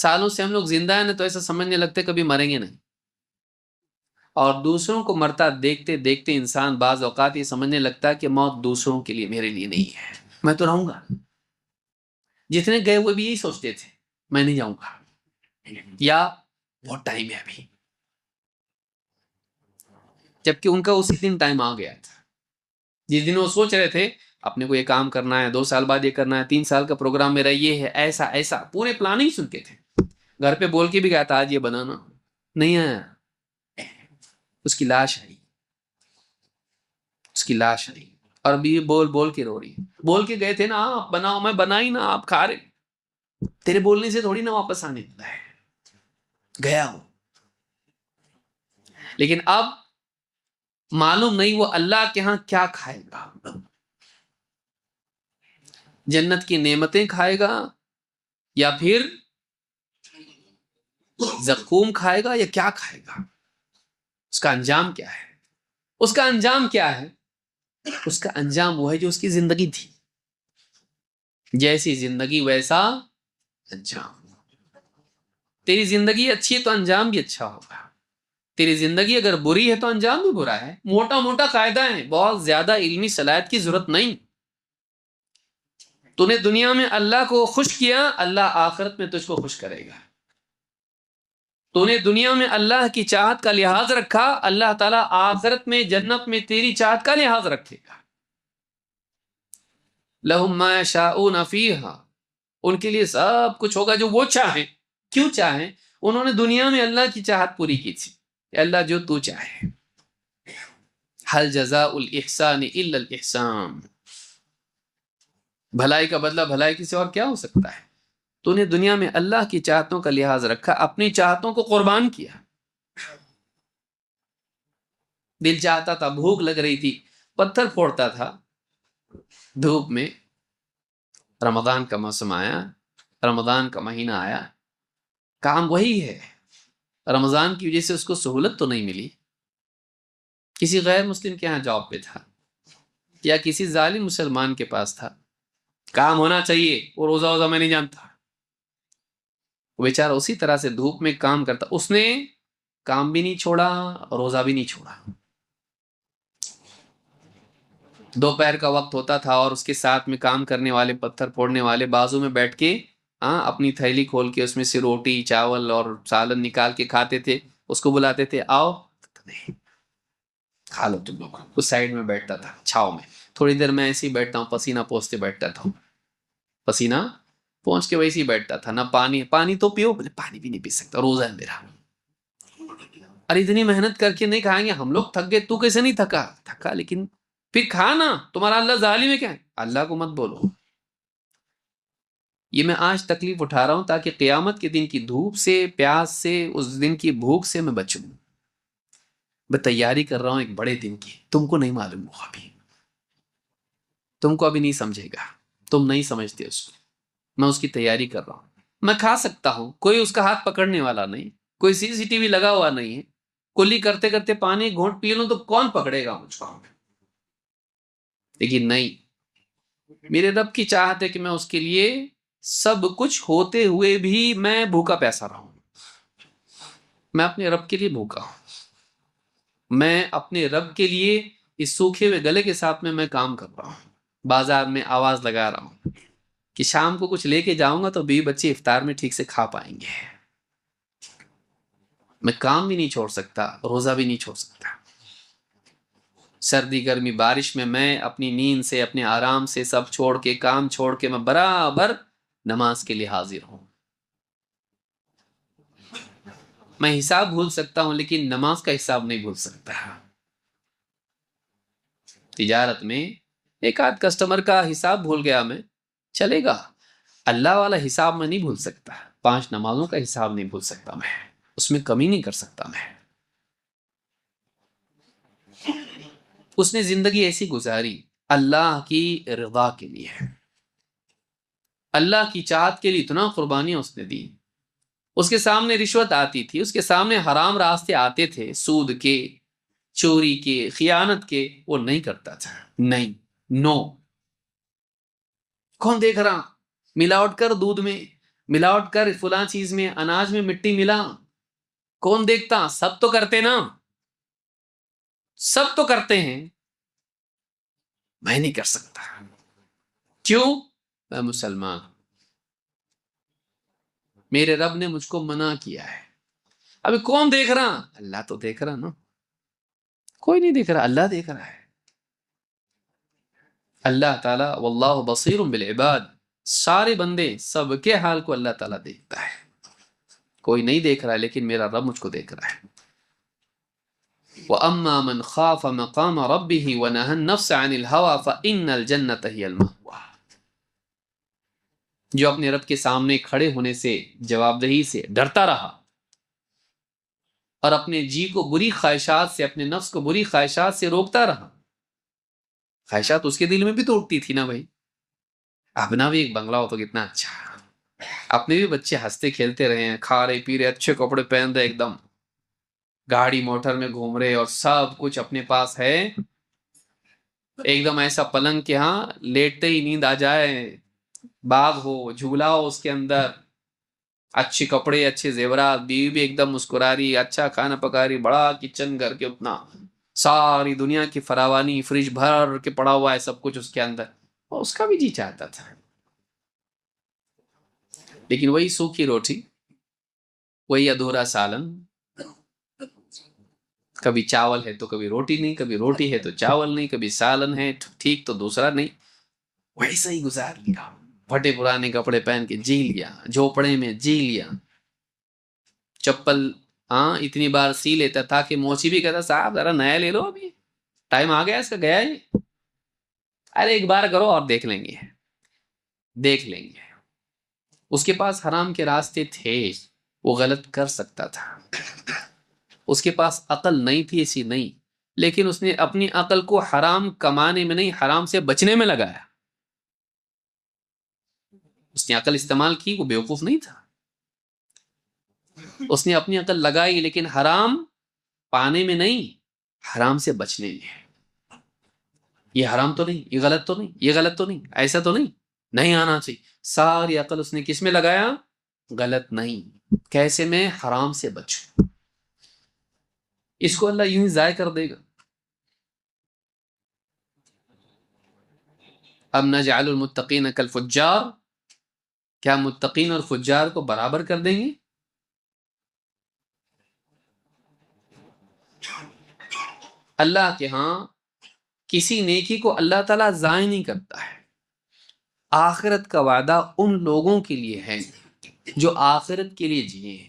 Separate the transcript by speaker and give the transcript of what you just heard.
Speaker 1: سالوں سے ہم لوگ زندہ ہیں نا تو ایسا سمجھنے لگتے کبھی مریں گے نہیں، اور دوسروں کو مرتا دیکھتے دیکھتے انسان بعض اوقات یہ سمجھنے لگتا ہے کہ موت دوسروں کے لیے، میرے لیے نہیں ہے، میں تو رہوں گا۔ جتنے گئے ہوئے بھی یہی سوچتے تھے میں نہیں جاؤں گا، یا بہت ٹائم ہے ابھی، جبکہ ان کا اسی دن ٹائم آ گیا تھا جس دن وہ سوچ رہے تھے اپنے کو یہ کام کرنا ہے، 2 سال بعد یہ کرنا ہے، 3 سال کا پروگرام میرا یہ ہے، ایسا ایسا پورے پلان ہی سنتے تھے۔ گھر پہ بول کے بھی گیا تھا آج یہ بنانا، نہیں آیا، اس کی لاش آئی، اس کی لاش آئی، اور ابھی بول بول کے رو رہی ہے۔ بول کے گئے تھے نا آپ بناؤ، میں بنائی نا، آپ کھا رہے، تیرے بولنے سے تھوڑی نا واپس آنے والا ہے، گیا ہوں۔ لیکن اب معلوم نہیں وہ اللہ کے ہاں کیا کھائے گا، جنت کی نعمتیں کھائے گا یا پھر زقوم کھائے گا، یا کیا کھائے گا، اس کا انجام کیا ہے؟ اس کا انجام کیا ہے؟ اس کا انجام وہ ہے جو اس کی زندگی تھی، جیسی زندگی ویسا انجام۔ تیری زندگی اچھی ہے تو انجام بھی اچھا ہوگا، تیری زندگی اگر بری ہے تو انجام بھی برا ہے۔ موٹا موٹا قاعدہ ہے، بہت زیادہ علمی صلاحیت کی ضرورت نہیں۔ تو نے دنیا میں اللہ کو خوش کیا، اللہ آخرت میں تجھ کو خوش کرے گا۔ تو نے دنیا میں اللہ کی چاہت کا لحاظ رکھا، اللہ تعالیٰ آخرت میں جنت میں تیری چاہت کا لحاظ رکھے گا۔ لَهُم مَّا يَشَاءُونَ فِيهَا، ان کے لیے سب کچھ ہوگا جو وہ چاہیں۔ کیوں چاہیں؟ انہوں نے دنیا میں اللہ کی چاہت پوری کی تھی کہ اللہ جو تو چاہے۔ هَلْ جَزَاءُ الْإِحْسَانِ إِلَّا الْإِحْسَانُ، بھلائی کا بدلہ بھلائی کی سے اور کیا ہو سکتا ہے؟ تو نے دنیا میں اللہ کی چاہتوں کا لحاظ رکھا، اپنی چاہتوں کو قربان کیا۔ دل چاہتا تھا، بھوک لگ رہی تھی، پتھر پھوڑتا تھا دھوپ میں۔ رمضان کا موسم آیا، رمضان کا مہینہ آیا، کام وہی ہے۔ رمضان کی وجہ سے اس کو سہولت تو نہیں ملی، کسی غیر مسلم کے ہاں جاب پہ تھا، یا کسی ظالم مسلمان کے پاس تھا، کام ہونا چاہیے، وہ روزہ ووزہ میں نہیں جانتا، وہ بیچارہ اسی طرح سے دھوپ میں کام کرتا، اس نے کام بھی نہیں چھوڑا، روزہ بھی نہیں چھوڑا۔ دوپہر کا وقت ہوتا تھا اور اس کے ساتھ میں کام کرنے والے، پتھر پھوڑنے والے بازو میں بیٹھ کے اپنی تھیلی کھول کے اس میں سے روٹی چاول اور سالن نکال کے کھاتے تھے، اس کو بلاتے تھے آؤ نہیں کھا لو تم لوگ، اس سائڈ میں بیٹھتا تھا چھاؤں میں، تھوڑی دیر میں ایسے ہی بیٹھتا ہوں، پسینہ پوچھتے بیٹھتا تھا، پسینہ پہنچ کے ویسے ہی بیٹھتا تھا، نہ پانی تو پیو، بولے پانی بھی نہیں پی سکتا، روزہ ہے میرا۔ ارے اتنی محنت کر کے نہیں کھائیں گے ہم لوگ، تھک گئے، تو کیسے نہیں تھکا؟ تھکا لیکن پھر کھانا، تمہارا اللہ ظالم ہے کیا؟ اللہ کو مت بولو۔ یہ میں آج تکلیف اٹھا رہا ہوں تاکہ قیامت کے دن کی دھوپ سے، پیاس سے، اس دن کی بھوک سے میں بچوں۔ میں تیاری کر رہا ہوں ایک بڑے دن کی، تم کو نہیں معلوم ہوگا، ابھی تم کو ابھی نہیں سمجھے گا، تم نہیں سمجھتے اس کو، میں اس کی تیاری کر رہا ہوں۔ میں کھا سکتا ہوں، کوئی اس کا ہاتھ پکڑنے والا نہیں، کوئی CCTV لگا ہوا نہیں ہے، کلی کرتے کرتے پانی گھونٹ پی لوں تو کون پکڑے گا مجھ کو؟ لیکن نہیں، میرے رب کی چاہت ہے کہ میں اس کے لیے سب کچھ ہوتے ہوئے بھی میں بھوکا پیاسا رہوں۔ میں اپنے رب کے لیے بھوکا ہوں، میں اپنے رب کے لیے اس سوکھے ہوئے گلے کے ساتھ میں کام کر رہا ہوں، بازار میں آواز لگا رہا ہوں کہ شام کو کچھ لے کے جاؤں گا تو بیوی بچے افطار میں ٹھیک سے کھا پائیں گے۔ میں کام بھی نہیں چھوڑ سکتا، روزہ بھی نہیں چھوڑ سکتا، سردی گرمی بارش میں اپنی نیند سے، اپنے آرام سے سب چھوڑ کے، کام چھوڑ کے میں برابر نماز کے لیے حاضر ہوں۔ میں حساب بھول سکتا ہوں لیکن نماز کا حساب نہیں بھول سکتا۔ تجارت میں ایک آدھ کسٹمر کا حساب بھول گیا میں، چلے گا، اللہ والا حساب میں نہیں بھول سکتا، 5 نمازوں کا حساب نہیں بھول سکتا، میں اس میں کمی نہیں کر سکتا۔ میں اس نے زندگی ایسی گزاری اللہ کی رضا کے لیے، اللہ کی چاہت کے لیے اتنا قربانیاں اس نے دی۔ اس کے سامنے رشوت آتی تھی، اس کے سامنے حرام راستے آتے تھے، سود کے، چوری کے، خیانت کے، وہ نہیں کرتا تھا، نہیں، نو۔ کون دیکھ رہا؟ ملاوٹ کر دودھ میں، ملاوٹ کر فلاں چیز میں، اناج میں مٹی ملا، کون دیکھتا؟ سب تو کرتے نا، سب تو کرتے ہیں، میں نہیں کر سکتا، کیوں؟ میں مسلمان، میرے رب نے مجھ کو منع کیا ہے۔ ابھی کون دیکھ رہا؟ اللہ تو دیکھ رہا نا، کوئی نہیں دیکھ رہا، اللہ دیکھ رہا ہے۔ اللہ تعالیٰ واللہ بصیر بالعباد، سارے بندے سب کے حال کو اللہ تعالیٰ دیکھتا ہے، کوئی نہیں دیکھ رہا ہے لیکن میرا رب مجھ کو دیکھ رہا ہے۔ وَأَمَّا مَنْ خَافَ مَقَامَ رَبِّهِ وَنَهَى النَّفْسَ عَنِ الْهَوَى فَإِنَّ الْجَنَّةَ هِيَ الْمَأْوَىٰ، جو اپنے رب کے سامنے کھڑے ہونے سے، جواب دہی سے ڈرتا رہا اور اپنے جی کو بری خواہشات سے، اپنے نفس کو بری خواہشات سے روکتا رہا۔ خواہشات اس کے دل میں بھی تو اٹھتی تھی نا بھائی، اپنا بھی ایک بنگلہ ہو تو کتنا اچھا، اپنے بھی بچے ہنستے کھیلتے رہے ہیں، کھا رہے پی رہے، اچھے کپڑے پہن رہے، ایک دم گاڑی موٹر میں گھوم رہے اور سب کچھ اپنے پاس ہے، ایک دم ایسا پلنگ کہ ہاں لیٹتے ہی نیند آ جائے، باغ ہو، جھولا ہو، اس کے اندر اچھے کپڑے، اچھے زیورات، بیوی بھی ایک دم مسکرا رہی، اچھا کھانا پکا رہی، بڑا کچن گھر کے، اتنا ساری دنیا کی فراوانی، فریج بھر کے پڑا ہوا ہے سب کچھ اس کے اندر، اور اس کا بھی جی چاہتا تھا، لیکن وہی سوکھی روٹی، وہی ادھورا سالن، کبھی چاول ہے تو کبھی روٹی نہیں، کبھی روٹی ہے تو چاول نہیں، کبھی سالن ہے ٹھیک تو دوسرا نہیں، ویسا ہی گزار لیا، پھٹے پرانے کپڑے پہن کے جی لیا، جھوپڑے میں جی لیا، چپل ہاں اتنی بار سی لیتا تھا کہ موچی بھی کہتا صاحب ذرا نیا لے لو، ابھی ٹائم آ گیا اس کا، گیا ہی، ارے ایک بار کرو اور دیکھ لیں گے، دیکھ لیں گے۔ اس کے پاس حرام کے راستے تھے، وہ غلط کر سکتا تھا، اس کے پاس عقل نہیں تھی ایسی نہیں، لیکن اس نے اپنی عقل کو حرام کمانے میں نہیں، حرام سے بچنے میں لگایا، اس نے عقل استعمال کی، وہ بیوقوف نہیں تھا، اس نے اپنی عقل لگائی لیکن حرام پانے میں نہیں، حرام سے بچنے میں، یہ حرام تو نہیں، یہ غلط تو نہیں، یہ غلط تو نہیں، ایسا تو نہیں، نہیں آنا چاہیے، ساری عقل اس نے کس میں لگایا؟ غلط نہیں، کیسے میں حرام سے بچوں، اس کو اللہ یوں ہی ضائع کر دے گا۔ اب نجعل المتقین کالفجار، کیا متقین اور فجار کو برابر کر دیں گے؟ اللہ کے ہاں کسی نیکی کو اللہ تعالیٰ ضائع نہیں کرتا ہے، آخرت کا وعدہ ان لوگوں کے لیے ہے جو آخرت کے لیے جیے ہیں،